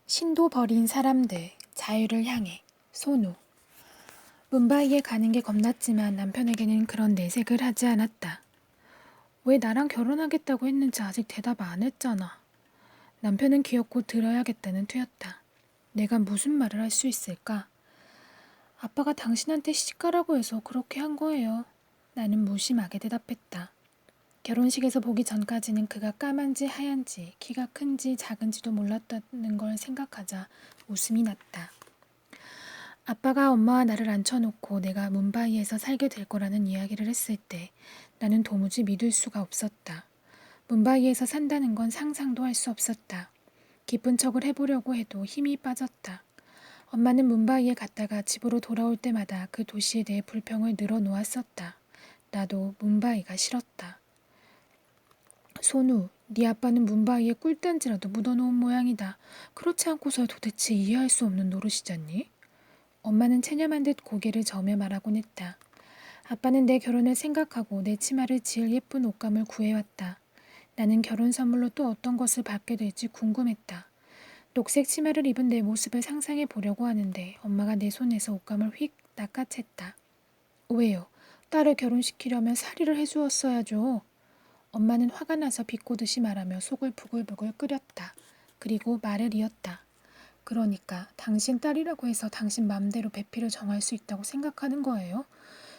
신도 버린 사람들, 자유를 향해, 손우. 뭄바이에 가는 게 겁났지만 남편에게는 그런 내색을 하지 않았다. 왜 나랑 결혼하겠다고 했는지 아직 대답 안 했잖아. 남편은 귀엽고 들어야겠다는 투였다. 내가 무슨 말을 할 수 있을까? 아빠가 당신한테 시집가라고 해서 그렇게 한 거예요. 나는 무심하게 대답했다. 결혼식에서 보기 전까지는 그가 까만지 하얀지 키가 큰지 작은지도 몰랐다는 걸 생각하자 웃음이 났다. 아빠가 엄마와 나를 앉혀놓고 내가 뭄바이에서 살게 될 거라는 이야기를 했을 때 나는 도무지 믿을 수가 없었다. 뭄바이에서 산다는 건 상상도 할 수 없었다. 기쁜 척을 해보려고 해도 힘이 빠졌다. 엄마는 뭄바이에 갔다가 집으로 돌아올 때마다 그 도시에 대해 불평을 늘어놓았었다. 나도 뭄바이가 싫었다. 손우, 네 아빠는 뭄바이에 꿀단지라도 묻어놓은 모양이다. 그렇지 않고서 도대체 이해할 수 없는 노릇이잖니? 엄마는 체념한 듯 고개를 저으며 말하곤 했다. 아빠는 내 결혼을 생각하고 내 치마를 지을 예쁜 옷감을 구해왔다. 나는 결혼 선물로 또 어떤 것을 받게 될지 궁금했다. 녹색 치마를 입은 내 모습을 상상해 보려고 하는데 엄마가 내 손에서 옷감을 휙 낚아챘다. 왜요? 딸을 결혼시키려면 살이를 해주었어야죠. 엄마는 화가 나서 비꼬듯이 말하며 속을 부글부글 끓였다. 그리고 말을 이었다. 그러니까 당신 딸이라고 해서 당신 맘대로 배필을 정할 수 있다고 생각하는 거예요?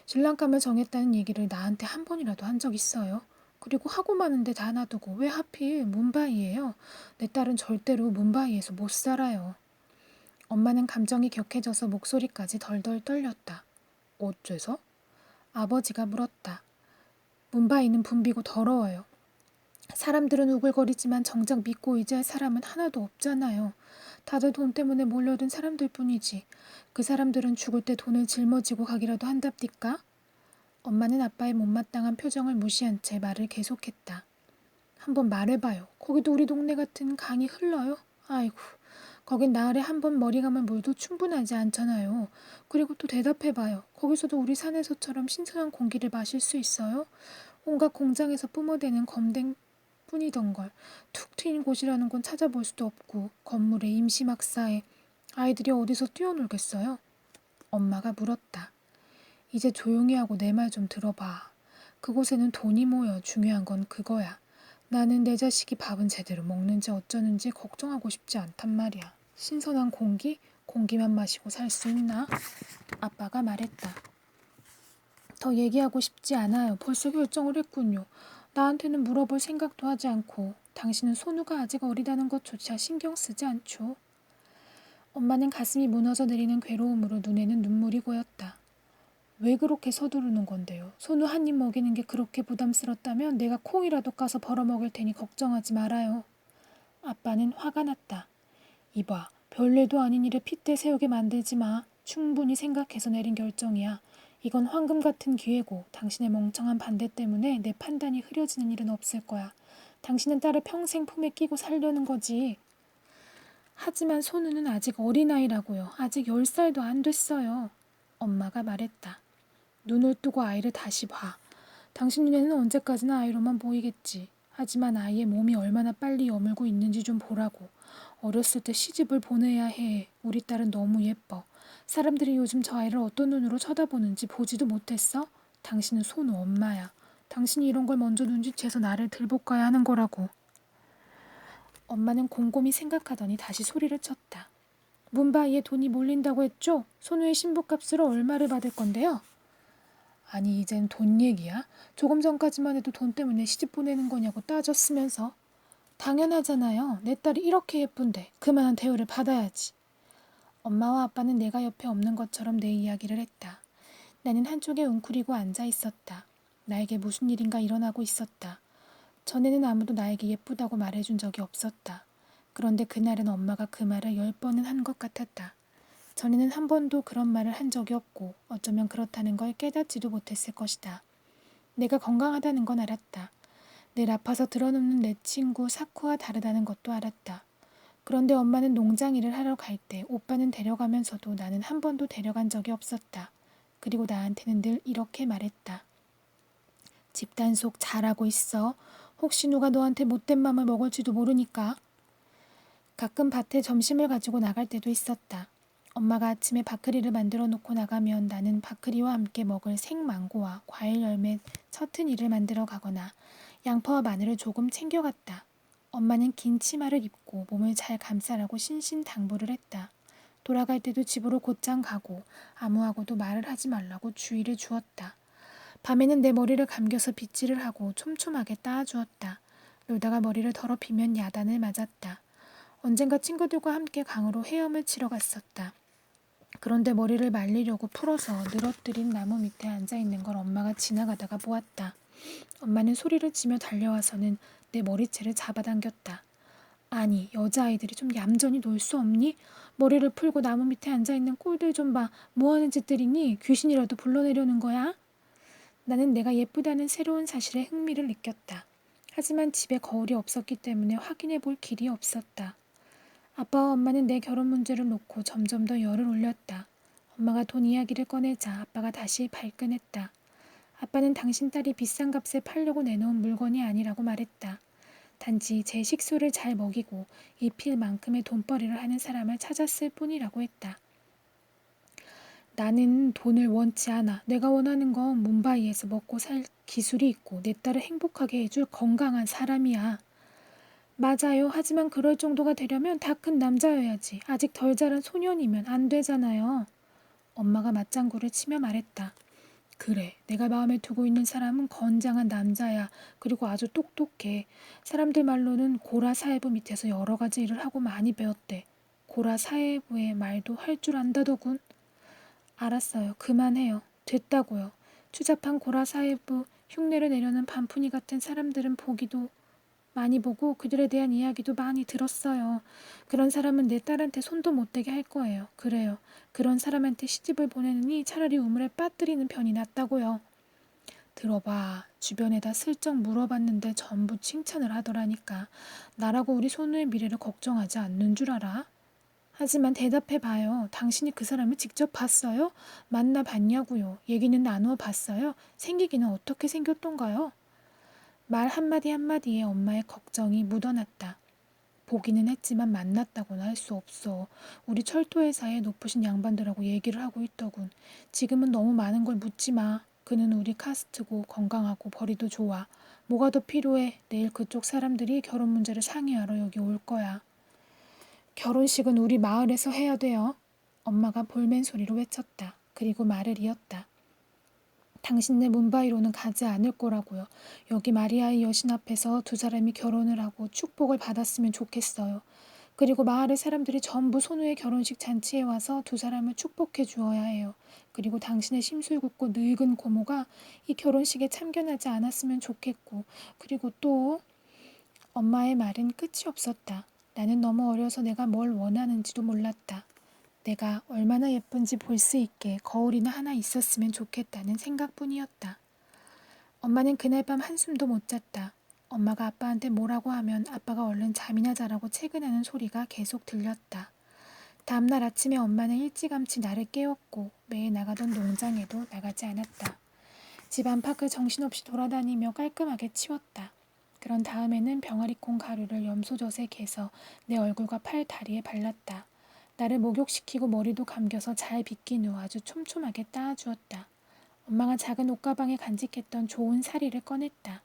신랑감을 정했다는 얘기를 나한테 한 번이라도 한 적 있어요? 그리고 하고 마는데 다 놔두고 왜 하필 뭄바이예요? 내 딸은 절대로 뭄바이에서 못 살아요. 엄마는 감정이 격해져서 목소리까지 덜덜 떨렸다. 어째서? 아버지가 물었다. 뭄바이는 붐비고 더러워요. 사람들은 우글거리지만 정작 믿고 의지할 사람은 하나도 없잖아요. 다들 돈 때문에 몰려든 사람들 뿐이지. 그 사람들은 죽을 때 돈을 짊어지고 가기라도 한답디까? 엄마는 아빠의 못마땅한 표정을 무시한 채 말을 계속했다. 한번 말해봐요. 거기도 우리 동네 같은 강이 흘러요? 아이고, 거긴 나흘에 한 번 머리 감을 물도 충분하지 않잖아요. 그리고 또 대답해봐요. 거기서도 우리 산에서처럼 신선한 공기를 마실 수 있어요? 온갖 공장에서 뿜어대는 검댕 뿐이던걸. 툭 트인 곳이라는 건 찾아볼 수도 없고 건물에 임시막사에 아이들이 어디서 뛰어놀겠어요? 엄마가 물었다. 이제 조용히 하고 내 말 좀 들어봐. 그곳에는 돈이 모여 중요한 건 그거야. 나는 내 자식이 밥은 제대로 먹는지 어쩌는지 걱정하고 싶지 않단 말이야. 신선한 공기? 공기만 마시고 살 수 있나? 아빠가 말했다. 더 얘기하고 싶지 않아요. 벌써 결정을 했군요. 나한테는 물어볼 생각도 하지 않고 당신은 손우가 아직 어리다는 것조차 신경 쓰지 않죠. 엄마는 가슴이 무너져 내리는 괴로움으로 눈에는 눈물이 고였다. 왜 그렇게 서두르는 건데요? 손우 한 입 먹이는 게 그렇게 부담스럽다면 내가 콩이라도 까서 벌어먹을 테니 걱정하지 말아요. 아빠는 화가 났다. 이봐, 별일도 아닌 일에 핏대 세우게 만들지 마. 충분히 생각해서 내린 결정이야. 이건 황금 같은 기회고 당신의 멍청한 반대 때문에 내 판단이 흐려지는 일은 없을 거야. 당신은 딸을 평생 품에 끼고 살려는 거지. 하지만 손우는 아직 어린아이라고요. 아직 10살도 안 됐어요. 엄마가 말했다. 눈을 뜨고 아이를 다시 봐. 당신 눈에는 언제까지나 아이로만 보이겠지. 하지만 아이의 몸이 얼마나 빨리 여물고 있는지 좀 보라고. 어렸을 때 시집을 보내야 해. 우리 딸은 너무 예뻐. 사람들이 요즘 저 아이를 어떤 눈으로 쳐다보는지 보지도 못했어? 당신은 손우 엄마야. 당신이 이런 걸 먼저 눈치채서 나를 들볶아야 하는 거라고. 엄마는 곰곰이 생각하더니 다시 소리를 쳤다. 뭄바이에 돈이 몰린다고 했죠? 손우의 신부값으로 얼마를 받을 건데요? 아니 이젠 돈 얘기야? 조금 전까지만 해도 돈 때문에 시집 보내는 거냐고 따졌으면서. 당연하잖아요. 내 딸이 이렇게 예쁜데 그만한 대우를 받아야지. 엄마와 아빠는 내가 옆에 없는 것처럼 내 이야기를 했다. 나는 한쪽에 웅크리고 앉아 있었다. 나에게 무슨 일인가 일어나고 있었다. 전에는 아무도 나에게 예쁘다고 말해준 적이 없었다. 그런데 그날은 엄마가 그 말을 10번은 한 것 같았다. 전에는 한 번도 그런 말을 한 적이 없고 어쩌면 그렇다는 걸 깨닫지도 못했을 것이다. 내가 건강하다는 건 알았다. 늘 아파서 드러눕는 내 친구 사쿠와 다르다는 것도 알았다. 그런데 엄마는 농장 일을 하러 갈 때 오빠는 데려가면서도 나는 한 번도 데려간 적이 없었다. 그리고 나한테는 늘 이렇게 말했다. 집단속 잘하고 있어. 혹시 누가 너한테 못된 맘을 먹을지도 모르니까. 가끔 밭에 점심을 가지고 나갈 때도 있었다. 엄마가 아침에 바크리를 만들어 놓고 나가면 나는 바크리와 함께 먹을 생망고와 과일 열매 처튼이를 만들어 가거나 양파와 마늘을 조금 챙겨갔다. 엄마는 긴 치마를 입고 몸을 잘 감싸라고 신신당부를 했다. 돌아갈 때도 집으로 곧장 가고 아무하고도 말을 하지 말라고 주의를 주었다. 밤에는 내 머리를 감겨서 빗질을 하고 촘촘하게 따아주었다. 놀다가 머리를 더럽히면 야단을 맞았다. 언젠가 친구들과 함께 강으로 헤엄을 치러 갔었다. 그런데 머리를 말리려고 풀어서 늘어뜨린 나무 밑에 앉아있는 걸 엄마가 지나가다가 보았다. 엄마는 소리를 치며 달려와서는 내 머리채를 잡아당겼다. 아니, 여자아이들이 좀 얌전히 놀 수 없니? 머리를 풀고 나무 밑에 앉아있는 꼴들 좀 봐. 뭐하는 짓들이니? 귀신이라도 불러내려는 거야? 나는 내가 예쁘다는 새로운 사실에 흥미를 느꼈다. 하지만 집에 거울이 없었기 때문에 확인해 볼 길이 없었다. 아빠와 엄마는 내 결혼 문제를 놓고 점점 더 열을 올렸다. 엄마가 돈 이야기를 꺼내자 아빠가 다시 발끈했다. 아빠는 당신 딸이 비싼 값에 팔려고 내놓은 물건이 아니라고 말했다. 단지 제 식소를 잘 먹이고 입힐 만큼의 돈벌이를 하는 사람을 찾았을 뿐이라고 했다. 나는 돈을 원치 않아. 내가 원하는 건 뭄바이에서 먹고 살 기술이 있고 내 딸을 행복하게 해줄 건강한 사람이야. 맞아요. 하지만 그럴 정도가 되려면 다 큰 남자여야지. 아직 덜 자란 소년이면 안 되잖아요. 엄마가 맞장구를 치며 말했다. 그래, 내가 마음에 두고 있는 사람은 건장한 남자야. 그리고 아주 똑똑해. 사람들 말로는 고라 사회부 밑에서 여러 가지 일을 하고 많이 배웠대. 고라 사회부의 말도 할 줄 안다더군. 알았어요. 그만해요. 됐다고요. 추잡한 고라 사회부 흉내를 내려는 반푼이 같은 사람들은 보기도 많이 보고 그들에 대한 이야기도 많이 들었어요. 그런 사람은 내 딸한테 손도 못 대게 할 거예요. 그래요. 그런 사람한테 시집을 보내느니 차라리 우물에 빠뜨리는 편이 낫다고요. 들어봐. 주변에다 슬쩍 물어봤는데 전부 칭찬을 하더라니까. 나라고 우리 손우의 미래를 걱정하지 않는 줄 알아? 하지만 대답해봐요. 당신이 그 사람을 직접 봤어요? 만나봤냐고요. 얘기는 나누어 봤어요? 생기기는 어떻게 생겼던가요? 말 한마디 한마디에 엄마의 걱정이 묻어났다. 보기는 했지만 만났다고는 할 수 없어. 우리 철도회사의 높으신 양반들하고 얘기를 하고 있더군. 지금은 너무 많은 걸 묻지 마. 그는 우리 카스트고 건강하고 벌이도 좋아. 뭐가 더 필요해? 내일 그쪽 사람들이 결혼 문제를 상의하러 여기 올 거야. 결혼식은 우리 마을에서 해야 돼요. 엄마가 볼멘 소리로 외쳤다. 그리고 말을 이었다. 당신네 뭄바이로는 가지 않을 거라고요. 여기 마리아의 여신 앞에서 두 사람이 결혼을 하고 축복을 받았으면 좋겠어요. 그리고 마을의 사람들이 전부 손우의 결혼식 잔치에 와서 두 사람을 축복해 주어야 해요. 그리고 당신의 심술궂고 늙은 고모가 이 결혼식에 참견하지 않았으면 좋겠고, 그리고 또 엄마의 말은 끝이 없었다. 나는 너무 어려서 내가 뭘 원하는지도 몰랐다. 내가 얼마나 예쁜지 볼 수 있게 거울이나 하나 있었으면 좋겠다는 생각뿐이었다. 엄마는 그날 밤 한숨도 못 잤다. 엄마가 아빠한테 뭐라고 하면 아빠가 얼른 잠이나 자라고 채근하는 소리가 계속 들렸다. 다음날 아침에 엄마는 일찌감치 나를 깨웠고 매일 나가던 농장에도 나가지 않았다. 집 안팎을 정신없이 돌아다니며 깔끔하게 치웠다. 그런 다음에는 병아리콩 가루를 염소젖에 개서 내 얼굴과 팔, 다리에 발랐다. 나를 목욕시키고 머리도 감겨서 잘 빗긴 후 아주 촘촘하게 따아주었다. 엄마가 작은 옷가방에 간직했던 좋은 사리를 꺼냈다.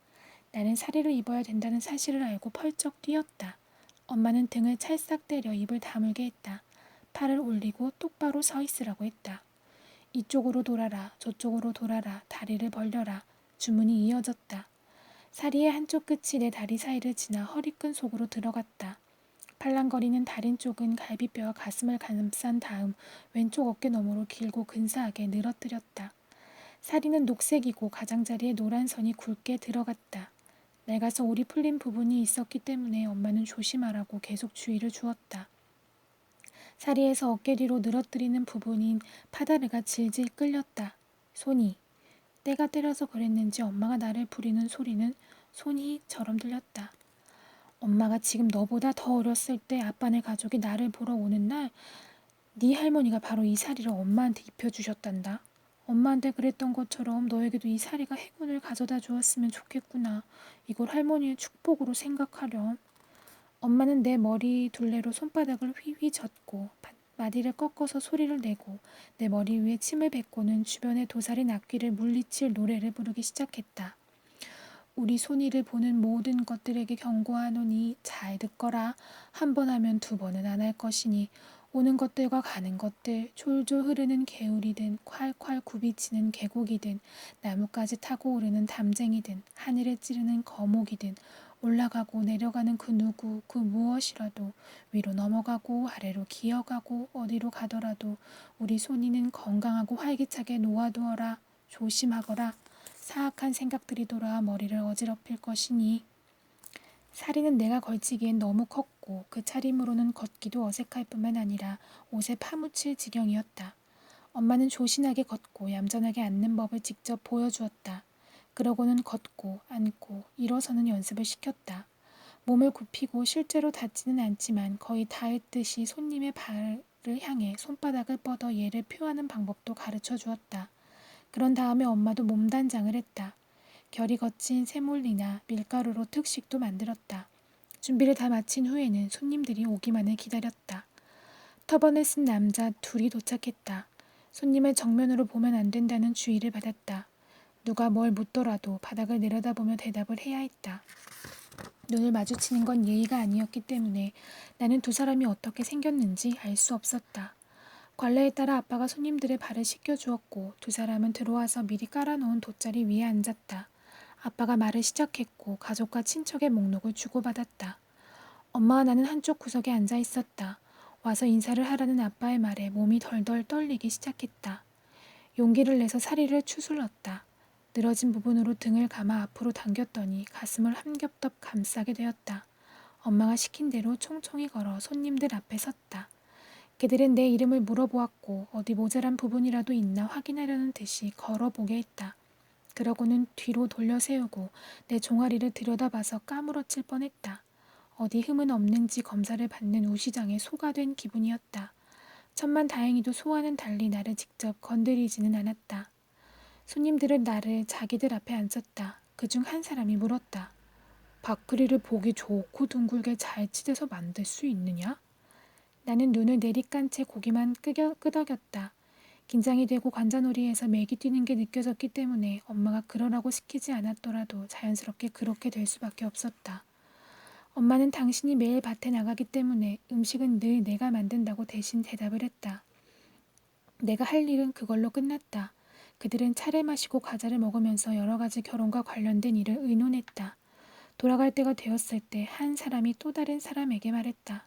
나는 사리를 입어야 된다는 사실을 알고 펄쩍 뛰었다. 엄마는 등을 찰싹 때려 입을 다물게 했다. 팔을 올리고 똑바로 서 있으라고 했다. 이쪽으로 돌아라, 저쪽으로 돌아라, 다리를 벌려라. 주문이 이어졌다. 사리의 한쪽 끝이 내 다리 사이를 지나 허리끈 속으로 들어갔다. 팔랑거리는 다리 쪽은 갈비뼈와 가슴을 감싼 다음 왼쪽 어깨 너머로 길고 근사하게 늘어뜨렸다. 사리는 녹색이고 가장자리에 노란 선이 굵게 들어갔다. 낡아서 올이 풀린 부분이 있었기 때문에 엄마는 조심하라고 계속 주의를 주었다. 사리에서 어깨 뒤로 늘어뜨리는 부분인 파다르가 질질 끌렸다. 손이. 때가 때려서 그랬는지 엄마가 나를 부리는 소리는 손이처럼 들렸다. 엄마가 지금 너보다 더 어렸을 때 아빠네 가족이 나를 보러 오는 날 네 할머니가 바로 이 사리를 엄마한테 입혀주셨단다. 엄마한테 그랬던 것처럼 너에게도 이 사리가 행운을 가져다 주었으면 좋겠구나. 이걸 할머니의 축복으로 생각하렴. 엄마는 내 머리 둘레로 손바닥을 휘휘 젓고 마디를 꺾어서 소리를 내고 내 머리 위에 침을 뱉고는 주변의 도사리 낚귀를 물리칠 노래를 부르기 시작했다. 우리 손이를 보는 모든 것들에게 경고하노니 잘 듣거라. 한 번 하면 두 번은 안 할 것이니 오는 것들과 가는 것들, 졸졸 흐르는 개울이든 콸콸 굽이치는 계곡이든 나뭇가지 타고 오르는 담쟁이든 하늘에 찌르는 거목이든 올라가고 내려가는 그 누구 그 무엇이라도 위로 넘어가고 아래로 기어가고 어디로 가더라도 우리 손이는 건강하고 활기차게 놓아두어라. 조심하거라. 사악한 생각들이 돌아와 머리를 어지럽힐 것이니 사리는 내가 걸치기엔 너무 컸고 그 차림으로는 걷기도 어색할 뿐만 아니라 옷에 파묻힐 지경이었다. 엄마는 조신하게 걷고 얌전하게 앉는 법을 직접 보여주었다. 그러고는 걷고 앉고 일어서는 연습을 시켰다. 몸을 굽히고 실제로 닿지는 않지만 거의 닿을 듯이 손님의 발을 향해 손바닥을 뻗어 예를 표하는 방법도 가르쳐 주었다. 그런 다음에 엄마도 몸단장을 했다. 결이 거친 세몰리나 밀가루로 특식도 만들었다. 준비를 다 마친 후에는 손님들이 오기만을 기다렸다. 터번을 쓴 남자 둘이 도착했다. 손님을 정면으로 보면 안 된다는 주의를 받았다. 누가 뭘 묻더라도 바닥을 내려다보며 대답을 해야 했다. 눈을 마주치는 건 예의가 아니었기 때문에 나는 두 사람이 어떻게 생겼는지 알 수 없었다. 관례에 따라 아빠가 손님들의 발을 씻겨주었고 두 사람은 들어와서 미리 깔아놓은 돗자리 위에 앉았다. 아빠가 말을 시작했고 가족과 친척의 목록을 주고받았다. 엄마와 나는 한쪽 구석에 앉아 있었다. 와서 인사를 하라는 아빠의 말에 몸이 덜덜 떨리기 시작했다. 용기를 내서 사리를 추슬렀다. 늘어진 부분으로 등을 감아 앞으로 당겼더니 가슴을 한 겹덕 감싸게 되었다. 엄마가 시킨 대로 총총히 걸어 손님들 앞에 섰다. 그들은 내 이름을 물어보았고 어디 모자란 부분이라도 있나 확인하려는 듯이 걸어보게 했다. 그러고는 뒤로 돌려 세우고 내 종아리를 들여다봐서 까무러칠 뻔했다. 어디 흠은 없는지 검사를 받는 우시장에 소가 된 기분이었다. 천만 다행히도 소와는 달리 나를 직접 건드리지는 않았다. 손님들은 나를 자기들 앞에 앉혔다. 그중 한 사람이 물었다. 밥그리를 보기 좋고 둥글게 잘 찢어서 만들 수 있느냐? 나는 눈을 내리깐 채 고기만 끄덕였다. 긴장이 되고 관자놀이에서 맥이 뛰는 게 느껴졌기 때문에 엄마가 그러라고 시키지 않았더라도 자연스럽게 그렇게 될 수밖에 없었다. 엄마는 당신이 매일 밭에 나가기 때문에 음식은 늘 내가 만든다고 대신 대답을 했다. 내가 할 일은 그걸로 끝났다. 그들은 차를 마시고 과자를 먹으면서 여러 가지 결혼과 관련된 일을 의논했다. 돌아갈 때가 되었을 때 한 사람이 또 다른 사람에게 말했다.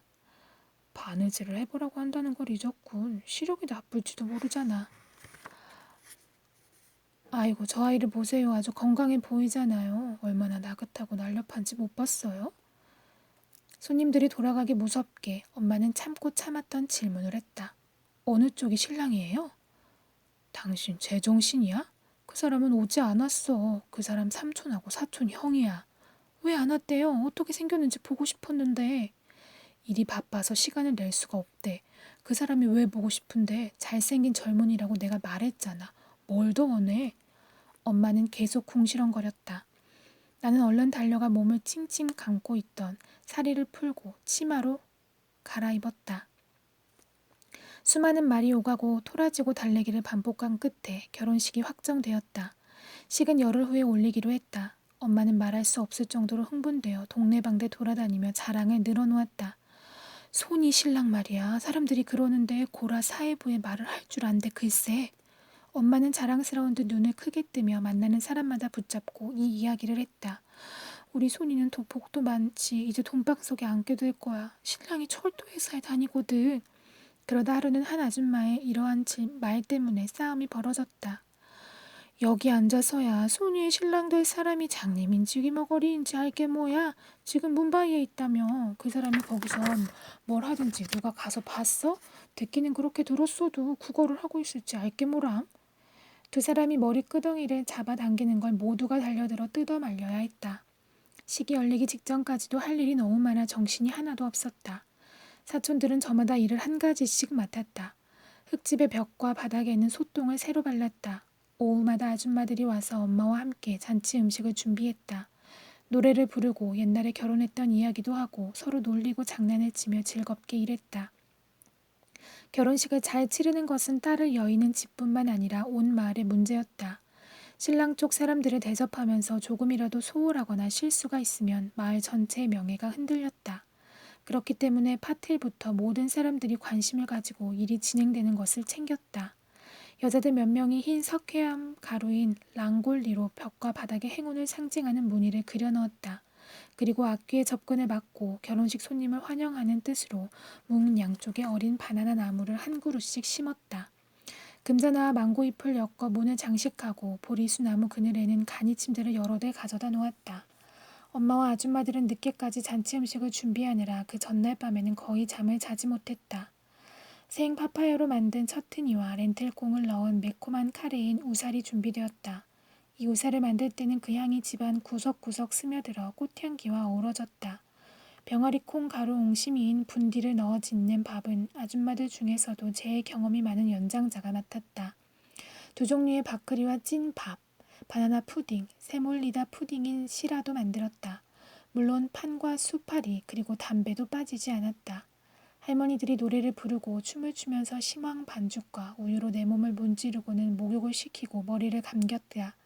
바느질을 해보라고 한다는 걸 잊었군. 시력이 나쁠지도 모르잖아. 아이고 저 아이를 보세요. 아주 건강해 보이잖아요. 얼마나 나긋하고 날렵한지 못 봤어요? 손님들이 돌아가기 무섭게 엄마는 참고 참았던 질문을 했다. 어느 쪽이 신랑이에요? 당신 제정신이야? 그 사람은 오지 않았어. 그 사람 삼촌하고 사촌 형이야. 왜 안 왔대요? 어떻게 생겼는지 보고 싶었는데. 일이 바빠서 시간을 낼 수가 없대. 그 사람이 왜 보고 싶은데 잘생긴 젊은이라고 내가 말했잖아. 뭘 더 원해? 엄마는 계속 궁시렁거렸다. 나는 얼른 달려가 몸을 칭칭 감고 있던 사리를 풀고 치마로 갈아입었다. 수많은 말이 오가고 토라지고 달래기를 반복한 끝에 결혼식이 확정되었다. 식은 열흘 후에 올리기로 했다. 엄마는 말할 수 없을 정도로 흥분되어 동네방네 돌아다니며 자랑을 늘어놓았다. 손이 신랑 말이야. 사람들이 그러는데 고라 사회부의 말을 할 줄 안대 글쎄. 엄마는 자랑스러운 듯 눈을 크게 뜨며 만나는 사람마다 붙잡고 이 이야기를 했다. 우리 손이는 복도 많지. 이제 돈방 속에 앉게 될 거야. 신랑이 철도회사에 다니거든. 그러다 하루는 한 아줌마의 이러한 말 때문에 싸움이 벌어졌다. 여기 앉아서야 손위의 신랑 될 사람이 장님인지 귀머거리인지 알게 뭐야. 지금 문바이에 있다며. 그 사람이 거기서 뭘 하든지 누가 가서 봤어? 듣기는 그렇게 들었어도 국어를 하고 있을지 알게 뭐람. 두 사람이 머리끄덩이를 잡아당기는 걸 모두가 달려들어 뜯어 말려야 했다. 식이 열리기 직전까지도 할 일이 너무 많아 정신이 하나도 없었다. 사촌들은 저마다 일을 한 가지씩 맡았다. 흙집의 벽과 바닥에는 소똥을 새로 발랐다. 오후마다 아줌마들이 와서 엄마와 함께 잔치 음식을 준비했다. 노래를 부르고 옛날에 결혼했던 이야기도 하고 서로 놀리고 장난을 치며 즐겁게 일했다. 결혼식을 잘 치르는 것은 딸을 여의는 집뿐만 아니라 온 마을의 문제였다. 신랑 쪽 사람들을 대접하면서 조금이라도 소홀하거나 실수가 있으면 마을 전체의 명예가 흔들렸다. 그렇기 때문에 파틀부터 모든 사람들이 관심을 가지고 일이 진행되는 것을 챙겼다. 여자들 몇 명이 흰 석회암 가루인 랑골리로 벽과 바닥에 행운을 상징하는 무늬를 그려 넣었다. 그리고 악기의 접근을 막고 결혼식 손님을 환영하는 뜻으로 문 양쪽에 어린 바나나 나무를 한 그루씩 심었다. 금자나와 망고잎을 엮어 문을 장식하고 보리수 나무 그늘에는 간이 침대를 여러 대 가져다 놓았다. 엄마와 아줌마들은 늦게까지 잔치 음식을 준비하느라 그 전날 밤에는 거의 잠을 자지 못했다. 생 파파야로 만든 처트니와 렌틀콩을 넣은 매콤한 카레인 우살이 준비되었다. 이 우살을 만들 때는 그 향이 집안 구석구석 스며들어 꽃향기와 어우러졌다. 병아리 콩 가루 옹심이인 분디를 넣어 짓는 밥은 아줌마들 중에서도 제일 경험이 많은 연장자가 맡았다. 두 종류의 밥그리와 찐밥, 바나나 푸딩, 세몰리다 푸딩인 시라도 만들었다. 물론 판과 수파리 그리고 담배도 빠지지 않았다. 할머니들이 노래를 부르고 춤을 추면서 심황 반죽과 우유로 내 몸을 문지르고는 목욕을 시키고 머리를 감겼다.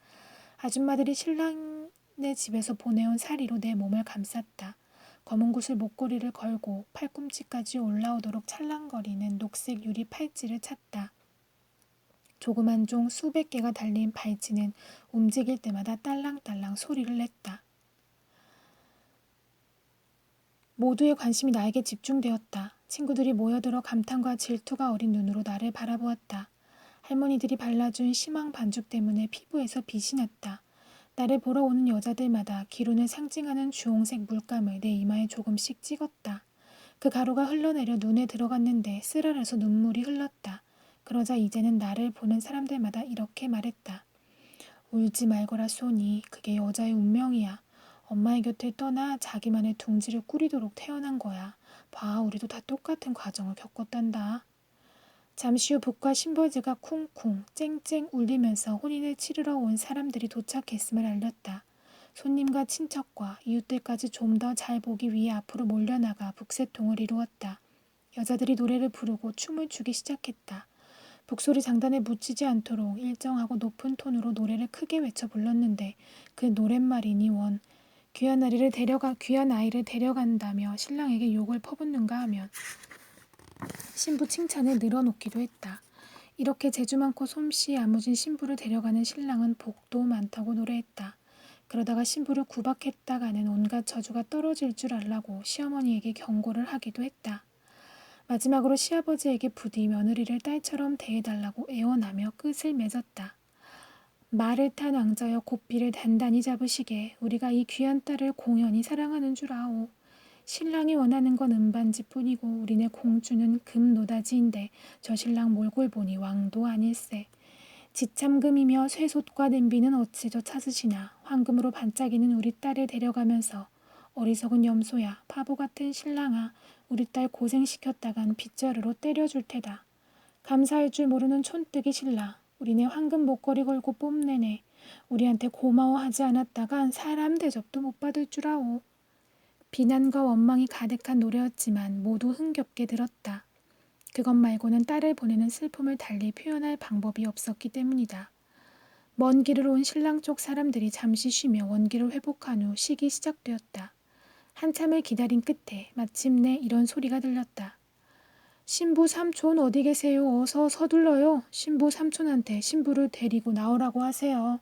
아줌마들이 신랑네 집에서 보내온 사리로 내 몸을 감쌌다. 검은 구슬 목걸이를 걸고 팔꿈치까지 올라오도록 찰랑거리는 녹색 유리 팔찌를 찼다. 조그만 종 수백 개가 달린 발찌는 움직일 때마다 딸랑딸랑 소리를 냈다. 모두의 관심이 나에게 집중되었다. 친구들이 모여들어 감탄과 질투가 어린 눈으로 나를 바라보았다. 할머니들이 발라준 심황 반죽 때문에 피부에서 빛이 났다. 나를 보러 오는 여자들마다 기운을 상징하는 주홍색 물감을 내 이마에 조금씩 찍었다. 그 가루가 흘러내려 눈에 들어갔는데 쓰라려서 눈물이 흘렀다. 그러자 이제는 나를 보는 사람들마다 이렇게 말했다. 울지 말거라 소니. 그게 여자의 운명이야. 엄마의 곁을 떠나 자기만의 둥지를 꾸리도록 태어난 거야. 봐, 우리도 다 똑같은 과정을 겪었단다. 잠시 후 북과 심벌즈가 쿵쿵 쨍쨍 울리면서 혼인을 치르러 온 사람들이 도착했음을 알렸다. 손님과 친척과 이웃들까지 좀 더 잘 보기 위해 앞으로 몰려나가 북새통을 이루었다. 여자들이 노래를 부르고 춤을 추기 시작했다. 북소리 장단에 묻히지 않도록 일정하고 높은 톤으로 노래를 크게 외쳐 불렀는데 그 노랫말이니 원. 귀한 아이를 데려간다며 신랑에게 욕을 퍼붓는가 하면 신부 칭찬을 늘어놓기도 했다. 이렇게 재주 많고 솜씨 야무진 신부를 데려가는 신랑은 복도 많다고 노래했다. 그러다가 신부를 구박했다가는 온갖 저주가 떨어질 줄 알라고 시어머니에게 경고를 하기도 했다. 마지막으로 시아버지에게 부디 며느리를 딸처럼 대해달라고 애원하며 끝을 맺었다. 말을 탄 왕자여 고삐를 단단히 잡으시게. 우리가 이 귀한 딸을 공연히 사랑하는 줄 아오. 신랑이 원하는 건 은반지뿐이고 우리네 공주는 금노다지인데 저 신랑 몰골 보니 왕도 아닐세. 지참금이며 쇠솥과 냄비는 어찌저 찾으시나. 황금으로 반짝이는 우리 딸을 데려가면서 어리석은 염소야, 바보 같은 신랑아, 우리 딸 고생시켰다간 빗자루로 때려줄 테다. 감사할 줄 모르는 촌뜨기 신랑, 우리네 황금 목걸이 걸고 뽐내네. 우리한테 고마워하지 않았다간 사람 대접도 못 받을 줄 아오. 비난과 원망이 가득한 노래였지만 모두 흥겹게 들었다. 그것 말고는 딸을 보내는 슬픔을 달리 표현할 방법이 없었기 때문이다. 먼 길을 온 신랑 쪽 사람들이 잠시 쉬며 원기를 회복한 후 식이 시작되었다. 한참을 기다린 끝에 마침내 이런 소리가 들렸다. 신부 삼촌 어디 계세요? 어서 서둘러요. 신부 삼촌한테 신부를 데리고 나오라고 하세요.